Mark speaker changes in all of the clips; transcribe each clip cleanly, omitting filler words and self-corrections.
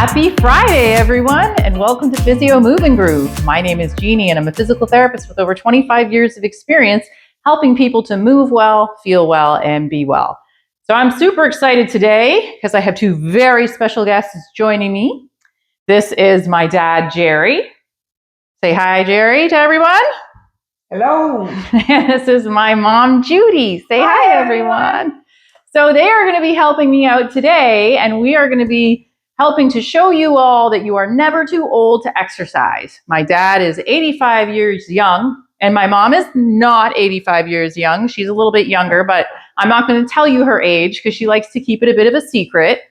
Speaker 1: Happy Friday, everyone, and welcome to Physio Move and Groove. My name is Jeannie, and I'm a physical therapist with over 25 years of experience helping people to move well, feel well, and be well. So I'm super excited today because I have two very special guests joining me. This is my dad, Jerry. Say hi, Jerry, to everyone.
Speaker 2: Hello.
Speaker 1: And this is my mom, Judy. Say hi, everyone. So they are going to be helping me out today, and we are going to be helping to show you all that you are never too old to exercise. My dad is 85 years young, and my mom is not 85 years young. She's a little bit younger, but I'm not going to tell you her age because she likes to keep it a bit of a secret.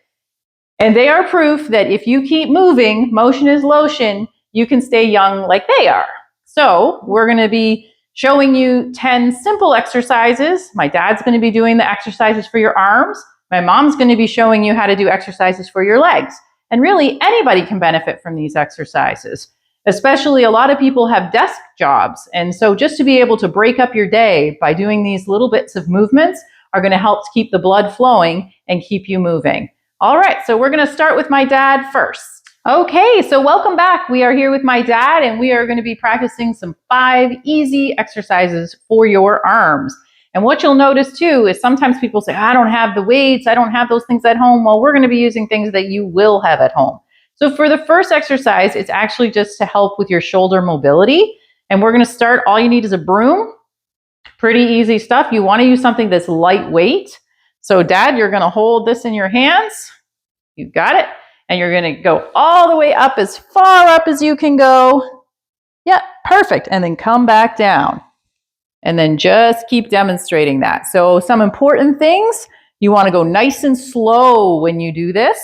Speaker 1: And they are proof that if you keep moving, motion is lotion, you can stay young like they are. So we're going to be showing you 10 simple exercises. My dad's going to be doing the exercises for your arms. My mom's going to be showing you how to do exercises for your legs. And really, anybody can benefit from these exercises. Especially a lot of people have desk jobs. And so just to be able to break up your day by doing these little bits of movements are going to help to keep the blood flowing and keep you moving. All right, so we're going to start with my dad first. Okay, so welcome back. We are here with my dad, and we are going to be practicing some 5 easy exercises for your arms. And what you'll notice too is sometimes people say, I don't have the weights, I don't have those things at home. Well, we're going to be using things that you will have at home. So for the first exercise, it's actually just to help with your shoulder mobility. And we're going to start, all you need is a broom. Pretty easy stuff. You want to use something that's lightweight. So Dad, you're going to hold this in your hands. You got it. And you're going to go all the way up, as far up as you can go. Yeah, perfect. And then come back down. And then just keep demonstrating that. So some important things, you want to go nice and slow when you do this.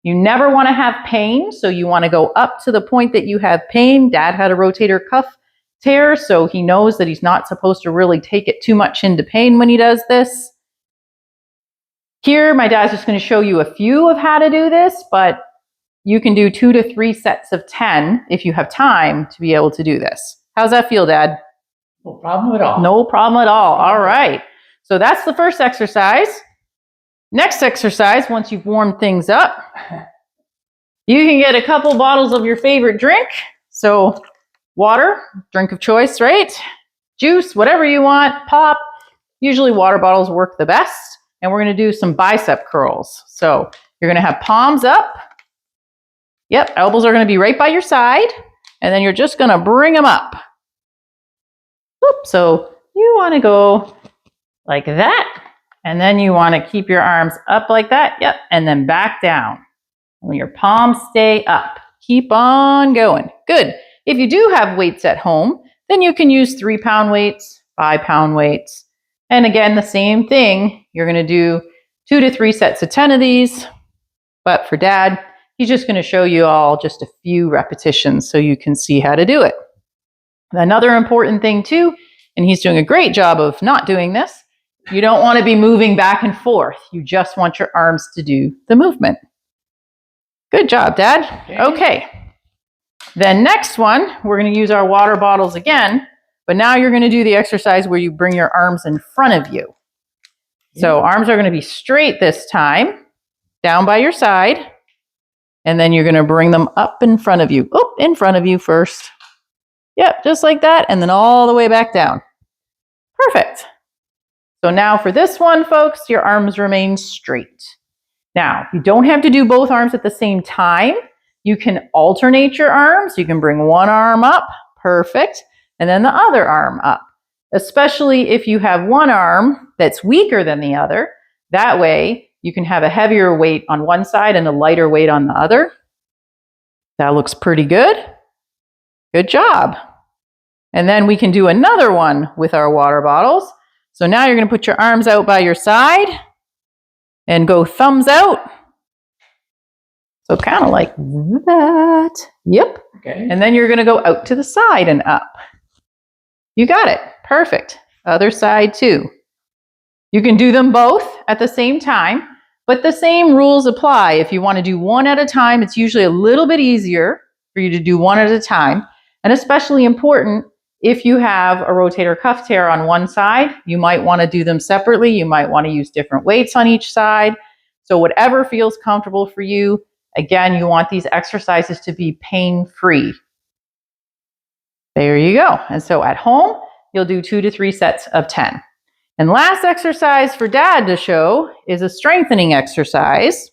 Speaker 1: You never want to have pain, so you want to go up to the point that you have pain. Dad had a rotator cuff tear, so he knows that he's not supposed to really take it too much into pain when he does this. Here, my dad's just going to show you a few of how to do this, but you can do 2 to 3 sets of 10 if you have time to be able to do this. How's that feel, Dad?
Speaker 2: No problem at all.
Speaker 1: No problem at all. All right. So that's the first exercise. Next exercise, once you've warmed things up, you can get a couple bottles of your favorite drink. So water, drink of choice, right? Juice, whatever you want, pop. Usually water bottles work the best. And we're going to do some bicep curls. So you're going to have palms up. Yep, elbows are going to be right by your side. And then you're just going to bring them up. So you want to go like that, and then you want to keep your arms up like that, yep, and then back down. When your palms stay up, keep on going. Good. If you do have weights at home, then you can use 3-pound weights, 5-pound weights. And again, the same thing, you're going to do 2 to 3 sets of 10 of these. But for Dad, he's just going to show you all just a few repetitions so you can see how to do it. Another important thing too, and he's doing a great job of not doing this, you don't want to be moving back and forth. You just want your arms to do the movement. Good job, Dad. Okay. Then next one, we're going to use our water bottles again, but now you're going to do the exercise where you bring your arms in front of you. So arms are going to be straight this time, down by your side, and then you're going to bring them up in front of you. Oh, in front of you first. Yep, just like that, and then all the way back down. Perfect. So now for this one, folks, your arms remain straight. Now, you don't have to do both arms at the same time. You can alternate your arms. You can bring one arm up, perfect, and then the other arm up, especially if you have one arm that's weaker than the other. That way, you can have a heavier weight on one side and a lighter weight on the other. That looks pretty good. Good job. And then we can do another one with our water bottles. So now you're going to put your arms out by your side and go thumbs out. So kind of like that. Yep.
Speaker 2: Okay.
Speaker 1: And then you're going to go out to the side and up. You got it. Perfect. Other side too. You can do them both at the same time, but the same rules apply. If you want to do one at a time, it's usually a little bit easier for you to do one at a time. And especially important if you have a rotator cuff tear on one side, you might want to do them separately. You might want to use different weights on each side. So whatever feels comfortable for you. Again, you want these exercises to be pain-free. There you go. And so at home, you'll do 2 to 3 sets of 10. And last exercise for Dad to show is a strengthening exercise.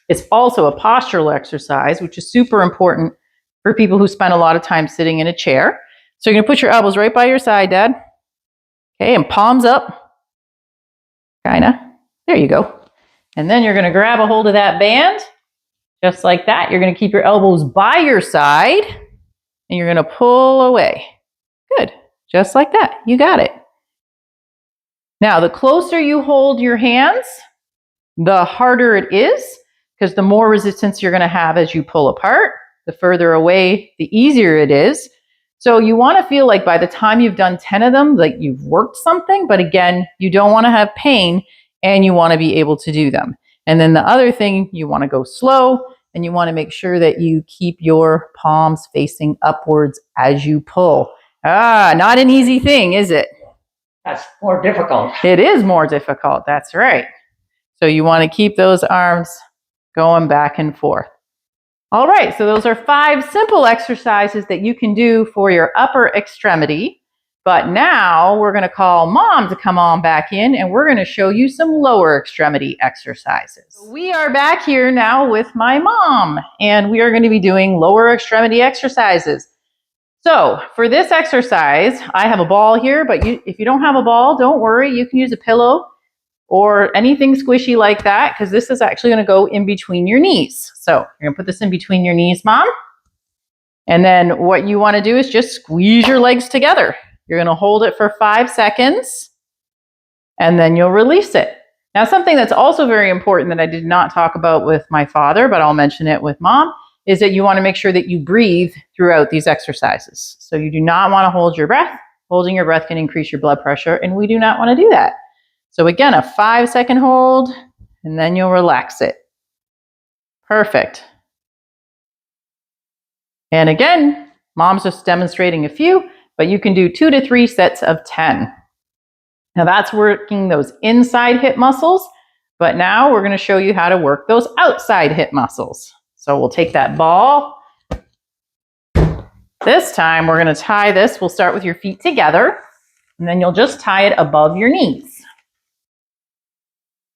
Speaker 1: It's also a postural exercise, which is super important for people who spend a lot of time sitting in a chair. So you're going to put your elbows right by your side, Dad. Okay, and palms up. Kinda. There you go. And then you're going to grab a hold of that band, just like that. You're going to keep your elbows by your side, and you're going to pull away. Good. Just like that. You got it. Now, the closer you hold your hands, the harder it is, because the more resistance you're going to have as you pull apart. The further away, the easier it is. So you want to feel like by the time you've done 10 of them, like you've worked something, but again, you don't want to have pain and you want to be able to do them. And then the other thing, you want to go slow and you want to make sure that you keep your palms facing upwards as you pull. Not an easy thing, is it?
Speaker 2: That's more difficult.
Speaker 1: It is more difficult. That's right. So you want to keep those arms going back and forth. All right, so those are 5 simple exercises that you can do for your upper extremity. But now we're going to call Mom to come on back in and we're going to show you some lower extremity exercises. We are back here now with my mom and we are going to be doing lower extremity exercises. So for this exercise, I have a ball here, but if you don't have a ball, don't worry, you can use a pillow or anything squishy like that, because this is actually going to go in between your knees. So you're going to put this in between your knees, Mom. And then what you want to do is just squeeze your legs together. You're going to hold it for 5 seconds, and then you'll release it. Now, something that's also very important that I did not talk about with my father, but I'll mention it with Mom, is that you want to make sure that you breathe throughout these exercises. So you do not want to hold your breath. Holding your breath can increase your blood pressure, and we do not want to do that. So again, a 5-second hold, and then you'll relax it. Perfect. And again, Mom's just demonstrating a few, but you can do 2 to 3 sets of 10. Now that's working those inside hip muscles, but now we're going to show you how to work those outside hip muscles. So we'll take that ball. This time we're going to tie this. We'll start with your feet together, and then you'll just tie it above your knees.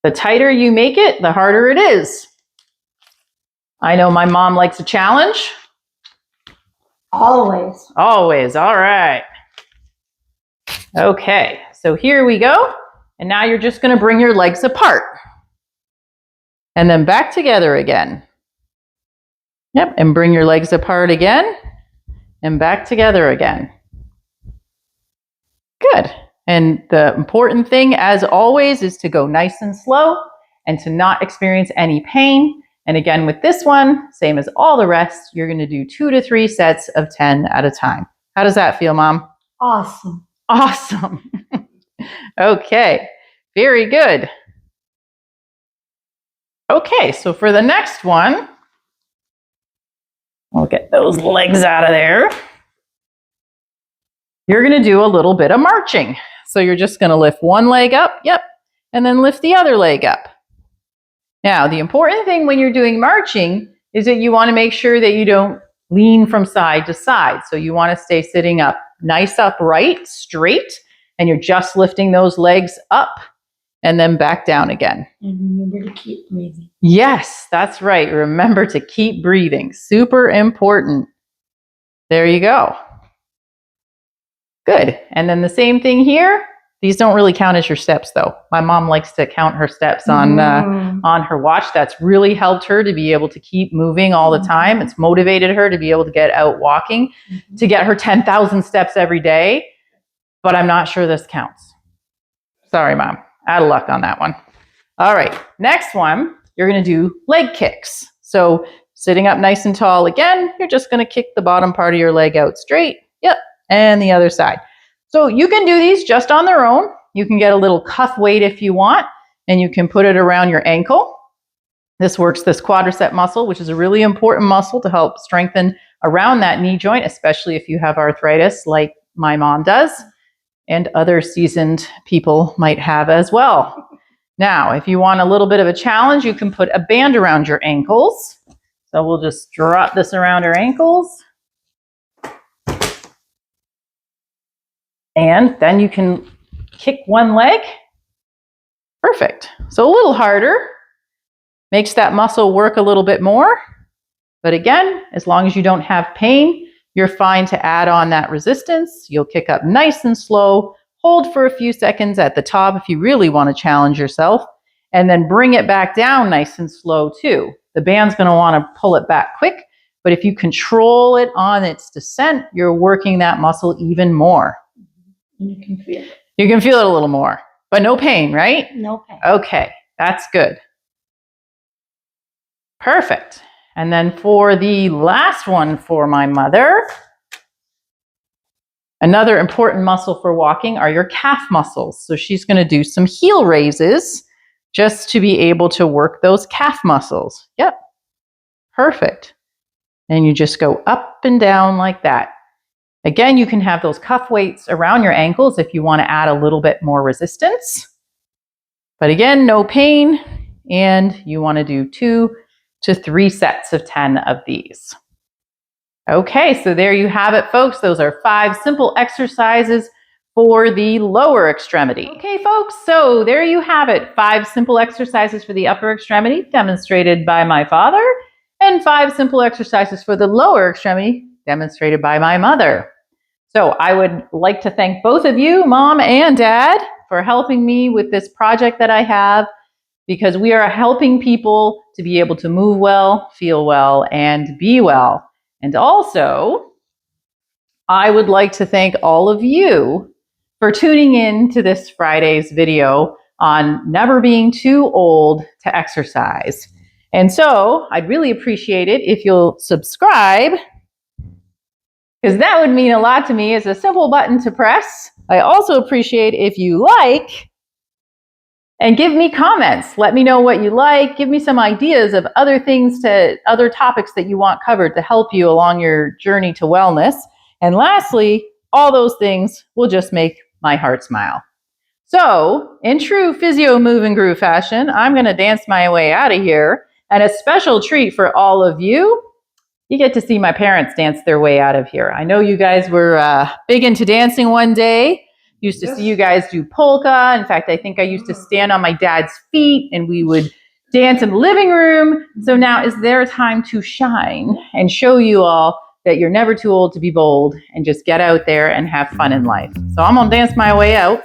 Speaker 1: The tighter you make it, the harder it is. I know my mom likes a challenge.
Speaker 2: Always.
Speaker 1: Always. All right. Okay, so here we go. And now you're just going to bring your legs apart. And then back together again. Yep, and bring your legs apart again. And back together again. Good. And the important thing, as always, is to go nice and slow and to not experience any pain. And again, with this one, same as all the rest, you're going to do 2 to 3 sets of 10 at a time. How does that feel, Mom?
Speaker 2: Awesome.
Speaker 1: Awesome. Okay, very good. Okay, so for the next one, we'll get those legs out of there. You're going to do a little bit of marching. So you're just going to lift one leg up, yep, and then lift the other leg up. Now, the important thing when you're doing marching is that you want to make sure that you don't lean from side to side. So you want to stay sitting up nice upright, straight, and you're just lifting those legs up and then back down again.
Speaker 2: And remember to keep breathing.
Speaker 1: Yes, that's right. Remember to keep breathing. Super important. There you go. Good. And then the same thing here. These don't really count as your steps, though. My mom likes to count her steps on her watch. That's really helped her to be able to keep moving all the time. It's motivated her to be able to get out walking, to get her 10,000 steps every day. But I'm not sure this counts. Sorry, Mom. Out of luck on that one. All right. Next one, you're going to do leg kicks. So sitting up nice and tall again, you're just going to kick the bottom part of your leg out straight. Yep. And the other side. So you can do these just on their own. You can get a little cuff weight if you want, and you can put it around your ankle. This works this quadricep muscle, which is a really important muscle to help strengthen around that knee joint, especially if you have arthritis like my mom does, and other seasoned people might have as well. Now, if you want a little bit of a challenge, you can put a band around your ankles. So we'll just drop this around our ankles. And then you can kick one leg. Perfect. So a little harder. Makes that muscle work a little bit more. But again, as long as you don't have pain, you're fine to add on that resistance. You'll kick up nice and slow. Hold for a few seconds at the top if you really want to challenge yourself. And then bring it back down nice and slow too. The band's going to want to pull it back quick. But if you control it on its descent, you're working that muscle even more.
Speaker 2: You can feel it.
Speaker 1: You can feel it a little more. But no pain, right?
Speaker 2: No pain.
Speaker 1: Okay, that's good. Perfect. And then for the last one for my mother, another important muscle for walking are your calf muscles. So she's going to do some heel raises just to be able to work those calf muscles. Yep. Perfect. And you just go up and down like that. Again, you can have those cuff weights around your ankles if you want to add a little bit more resistance. But again, no pain. And you want to do 2 to 3 sets of 10 of these. Okay, so there you have it, folks. Those are 5 simple exercises for the lower extremity. Okay, folks, so there you have it. 5 simple exercises for the upper extremity demonstrated by my father, and 5 simple exercises for the lower extremity demonstrated by my mother. So I would like to thank both of you, Mom and Dad, for helping me with this project that I have, because we are helping people to be able to move well, feel well, and be well. And also, I would like to thank all of you for tuning in to this Friday's video on never being too old to exercise. And so I'd really appreciate it if you'll subscribe, because that would mean a lot to me. It's a simple button to press. I also appreciate if you like and give me comments. Let me know what you like. Give me some ideas of other topics that you want covered to help you along your journey to wellness. And lastly, all those things will just make my heart smile. So, in true physio move and groove fashion, I'm going to dance my way out of here. And a special treat for all of you, you get to see my parents dance their way out of here. I know you guys were big into dancing one day. Used to see you guys do polka. In fact, I think I used to stand on my dad's feet and we would dance in the living room. So now is their time to shine and show you all that you're never too old to be bold and just get out there and have fun in life. So I'm going to dance my way out.